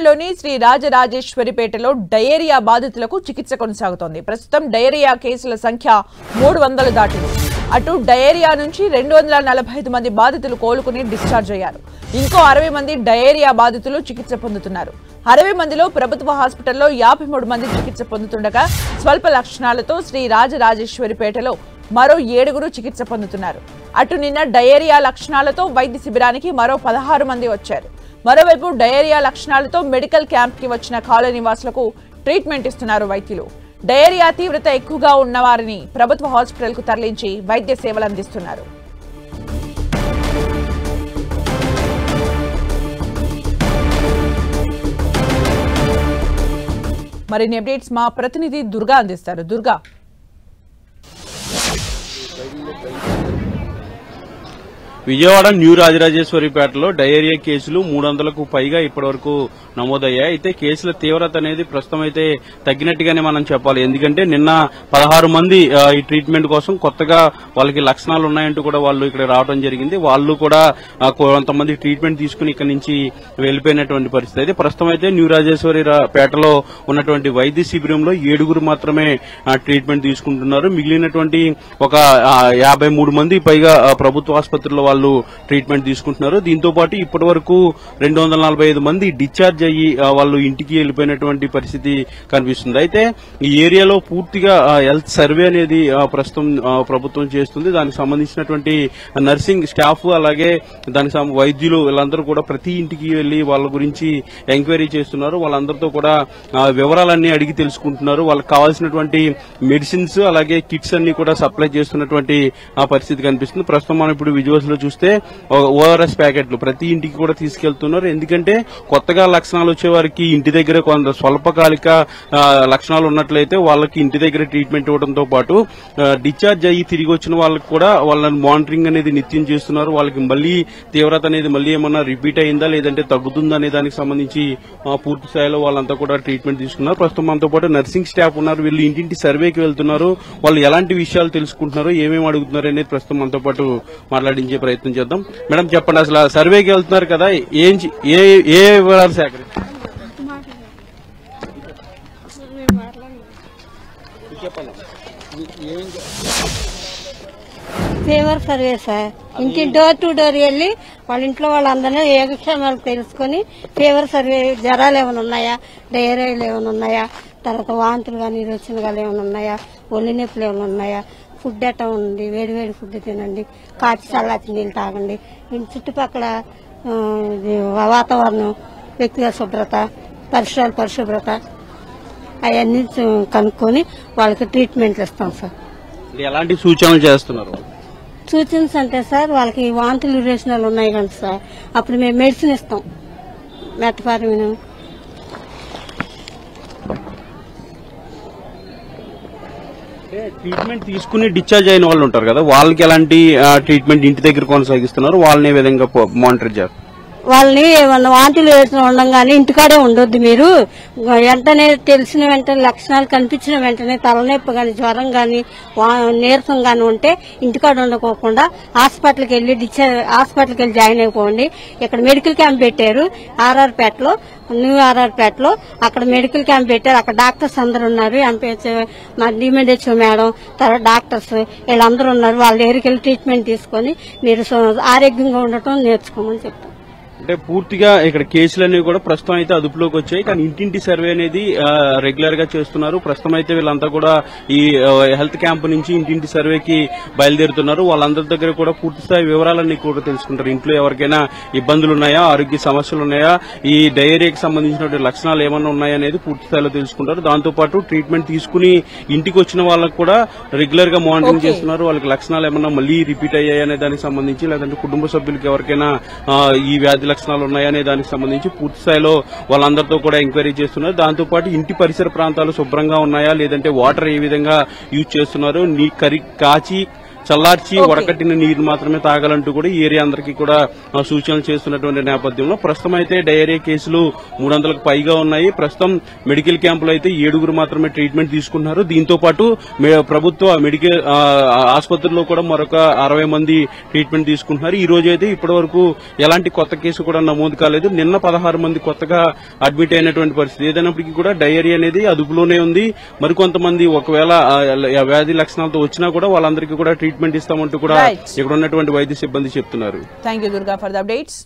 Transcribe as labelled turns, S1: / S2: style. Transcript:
S1: లోని శ్రీ రాజరాజేశ్వరిపేటలో డయేరియా బాధితులకు చికిత్స కొనసాగుతోంది. ప్రస్తుతం డయేరియా కేసుల సంఖ్య 300 దాటింది. అటు డయేరియా నుంచి 245 మంది బాధితులు కోలుకుని డిశ్చార్జ్ అయ్యారు. ఇంకో 60 మంది డయేరియా బాధితులు చికిత్స పొందుతున్నారు. 60 మందిలో ప్రభుత్వ హాస్పిటల్లో 53 మంది చికిత్స పొందుతుండగా స్వల్ప లక్షణాలతో శ్రీ రాజరాజేశ్వరిపేటలో మరో 7 చికిత్స పొందుతున్నారు. అటు నిన్న డయేరియా లక్షణాలతో వైద్య శిబిరానికి మరో 16 మంది వచ్చారు. మరోవైపు డయేరియా లక్షణాలతో మెడికల్ క్యాంప్ కి వచ్చిన కాలనీ వాసులకు ట్రీట్మెంట్ ఇస్తున్నారు వైద్యులు. డయేరియా తీవ్రత ఎక్కువగా ఉన్న వారిని ప్రభుత్వ హాస్పిటల్ కు తరలించి వైద్య సేవలు అందిస్తున్నారు. మరిన్ని అప్డేట్స్ మా ప్రతినిధి దుర్గా అందిస్తారు. దుర్గా,
S2: విజయవాడ న్యూ రాజరాజేశ్వరిపేటలో డయేరియా కేసులు 300కు పైగా ఇప్పటివరకు నమోదయ్యాయి. అయితే కేసుల తీవ్రత అనేది ప్రస్తుతం అయితే తగ్గినట్టుగానే మనం చెప్పాలి. ఎందుకంటే నిన్న 16 మంది ఈ ట్రీట్మెంట్ కోసం కొత్తగా వాళ్ళకి లక్షణాలు ఉన్నాయంటూ కూడా వాళ్ళు ఇక్కడ రావడం జరిగింది. వాళ్ళు కూడా కొంతమంది ట్రీట్మెంట్ తీసుకుని ఇక్కడ నుంచి వెళ్లిపోయినటువంటి పరిస్థితి. అయితే ప్రస్తుతం అయితే న్యూ రాజేశ్వరిపేటలో ఉన్నటువంటి వైద్య శిబిరంలో 7 మాత్రమే ట్రీట్మెంట్ తీసుకుంటున్నారు. మిగిలినటువంటి ఒక 53 మంది పైగా ప్రభుత్వ ఆసుపత్రిలో వాళ్ళు ట్రీట్మెంట్ తీసుకుంటున్నారు. దీంతో పాటు ఇప్పటి వరకు 245 మంది డిశ్చార్జ్ అయ్యి వాళ్ళు ఇంటికి వెళ్లిపోయినటువంటి పరిస్థితి కనిపిస్తుంది. అయితే ఈ ఏరియాలో పూర్తిగా హెల్త్ సర్వే అనేది ప్రస్తుతం ప్రభుత్వం చేస్తుంది. దానికి సంబంధించినటువంటి నర్సింగ్ స్టాఫ్ అలాగే దానికి వైద్యులు వీళ్ళందరూ కూడా ప్రతి ఇంటికి వెళ్లి వాళ్ళ గురించి ఎంక్వైరీ చేస్తున్నారు. వాళ్ళందరితో కూడా వివరాలన్నీ అడిగి తెలుసుకుంటున్నారు. వాళ్ళకి కావాల్సినటువంటి మెడిసిన్స్ అలాగే కిట్స్ అన్ని కూడా సప్లై చేస్తున్నటువంటి పరిస్థితి కనిపిస్తుంది. ప్రస్తుతం మనం ఇప్పుడు విజువల్స్ లో చూస్తే ఓఆర్ఎస్ ప్యాకెట్లు ప్రతి ఇంటికి కూడా తీసుకెళ్తున్నారు. ఎందుకంటే కొత్తగా లక్షణాలు వచ్చే వారికి ఇంటి దగ్గర కొంత స్వల్పకాలిక లక్షణాలు ఉన్నట్లయితే వాళ్ళకి ఇంటి దగ్గర ట్రీట్మెంట్ ఇవ్వడంతో పాటు డిశ్చార్జ్ అయ్యి తిరిగి వచ్చిన వాళ్ళకి కూడా వాళ్ళని మానిటరింగ్ అనేది నిత్యం చేస్తున్నారు. వాళ్ళకి మళ్లీ తీవ్రత అనేది మళ్లీ ఏమన్నా రిపీట్ అయిందా లేదంటే తగ్గుతుందా అనే దానికి సంబంధించి పూర్తి స్థాయిలో వాళ్ళంతా కూడా ట్రీట్మెంట్ తీసుకున్నారు. ప్రస్తుతం మనతో పాటు నర్సింగ్ స్టాఫ్ ఉన్నారు. వీళ్ళు ఇంటింటి సర్వేకి వెళ్తున్నారు. వాళ్ళు ఎలాంటి విషయాలు తెలుసుకుంటున్నారు, ఏమేమి అడుగుతున్నారు అనేది ప్రస్తుతం మనతో పాటు మాట్లాడించే ప్రయత్నం చేద్దాం. మేడం చెప్పండి, అసలు సర్వేకి వెళ్తున్నారు కదా, ఏ వివరాలు సేకరిస్తారు?
S3: Fever survey sir. ఇంటి డోర్ టు డోర్ వెళ్ళి వాళ్ళ ఇంట్లో వాళ్ళందరినీ యోగక్షేమాలు తెలుసుకుని ఫీవర్ సర్వే, జ్వరాలు ఏమైనా ఉన్నాయా, డయేరియాలు ఏమైనా ఉన్నాయా, తర్వాత వాంతులు కానీ నీరొచ్చిన కానీ ఏమైనా ఉన్నాయా, ఒళ్ళు నొప్పులు ఏమైనా ఉన్నాయా, ఫుడ్ ఎట్టా ఉంది, వేడివేడి ఫుడ్ తినండి, కాచి చల్లాచి నీళ్ళు తాగండి, ఇంటి చుట్టుపక్కల వాతావరణం, వ్యక్తిగత శుభ్రత, పరిసరాల పరిశుభ్రత అవన్నీ కనుక్కొని వాళ్ళకి ట్రీట్మెంట్లు ఇస్తాం సార్.
S2: ఎలాంటి సూచనలు చేస్తున్నారు?
S3: సూచనలు అంటే సార్ వాళ్ళకి వాంతులు యూరేషన్లు ఉన్నాయి కదా సార్, అప్పుడు మేము మెడిసిన్ ఇస్తాం, మెటఫార్మిన్.
S2: ట్రీట్మెంట్ తీసుకుని డిశ్చార్జ్ అయిన వాళ్ళు ఉంటారు కదా, వాళ్ళకి ఎలాంటి ట్రీట్మెంట్ ఇంటి దగ్గర కొనసాగిస్తున్నారు, వాళ్ళని ఏ విధంగా మానిటర్ చేస్తారు?
S3: వాళ్ళని ఏమన్నా వాంతులు వేసిన ఉండగానే ఇంటికాడే ఉండొద్దు. మీరు వెంటనే తెలిసిన వెంటనే లక్షణాలు కనిపించిన వెంటనే తలనొప్పి గాని, జ్వరం గాని, నీరసం గాని ఉంటే ఇంటికాడ ఉండకోకుండా హాస్పిటల్కి వెళ్ళి జాయిన్ అయిపోండి. ఇక్కడ మెడికల్ క్యాంప్ పెట్టారు ఆర్ఆర్పేటలో, న్యూ ఆర్ఆర్పేటలో. అక్కడ మెడికల్ క్యాంప్ పెట్టారు. అక్కడ డాక్టర్స్ అందరు ఉన్నారు. మా డిఎంహెచ్ఓ మేడం, తర్వాత డాక్టర్స్ వీళ్ళందరూ ఉన్నారు. వాళ్ళ దగ్గరికి వెళ్ళి ట్రీట్మెంట్ తీసుకుని మీరు ఆరోగ్యంగా ఉండటం నేర్చుకోమని చెప్తాం.
S2: అంటే పూర్తిగా ఇక్కడ కేసులన్నీ కూడా ప్రస్తుతం అయితే అదుపులోకి వచ్చాయి. కానీ ఇంటింటి సర్వే అనేది రెగ్యులర్ గా చేస్తున్నారు. ప్రస్తుతం అయితే వీళ్ళంతా కూడా ఈ హెల్త్ క్యాంప్ నుంచి ఇంటింటి సర్వేకి బయలుదేరుతున్నారు. వాళ్ళందరి దగ్గర కూడా పూర్తి స్థాయి వివరాలన్నీ కూడా తెలుసుకుంటారు. ఇంట్లో ఎవరికైనా ఇబ్బందులు ఉన్నాయా, ఆరోగ్య సమస్యలు ఉన్నాయా, ఈ డయేరియాకి సంబంధించినటువంటి లక్షణాలు ఏమన్నా ఉన్నాయా అనేది పూర్తి స్థాయిలో తెలుసుకుంటారు. దాంతోపాటు ట్రీట్మెంట్ తీసుకుని ఇంటికి వచ్చిన వాళ్ళకు కూడా రెగ్యులర్ గా మానిటరింగ్ చేస్తున్నారు. వాళ్ళకి లక్షణాలు ఏమన్నా మళ్లీ రిపీట్ అయ్యాయనే దానికి సంబంధించి, లేదంటే కుటుంబ సభ్యులకు ఎవరికైనా ఈ వ్యాధి లక్షణాలు ఉన్నాయనే దానికి సంబంధించి పూర్తి స్థాయిలో వాళ్ళందరితో కూడా ఎంక్వైరీ చేస్తున్నారు. దాంతోపాటు ఇంటి పరిసర ప్రాంతాలు శుభ్రంగా ఉన్నాయా, లేదంటే వాటర్ ఏ విధంగా యూజ్ చేస్తున్నారు, కాచి చల్లార్చి వడకట్టిన నీరు మాత్రమే తాగాలంటూ కూడా ఈ ఏరియా అందరికీ కూడా సూచనలు చేస్తున్నటువంటి నేపథ్యంలో ప్రస్తుతం అయితే డయేరియా కేసులు 300కు పైగా ఉన్నాయి. ప్రస్తుతం మెడికల్ క్యాంపులో అయితే 7 మాత్రమే ట్రీట్మెంట్ తీసుకుంటున్నారు. దీంతో పాటు ప్రభుత్వ మెడికల్ ఆసుపత్రిలో కూడా మరొక 60 మంది ట్రీట్మెంట్ తీసుకుంటున్నారు. ఈ రోజు అయితే ఇప్పటి వరకు ఎలాంటి కొత్త కేసు కూడా నమోదు కాలేదు. నిన్న 16 మంది కొత్తగా అడ్మిట్ అయినటువంటి పరిస్థితి. ఏదైనప్పటికీ కూడా డయేరియా అనేది అదుపులోనే ఉంది. మరికొంతమంది ఒకవేళ వ్యాధి లక్షణాలతో వచ్చినా కూడా వాళ్ళందరికీ కూడా ట్రీట్మెంట్ ఇస్తామంటూ కూడా ఇక్కడ ఉన్నటువంటి వైద్య సిబ్బంది చెప్తున్నారు.
S1: Thank you Durga for the updates.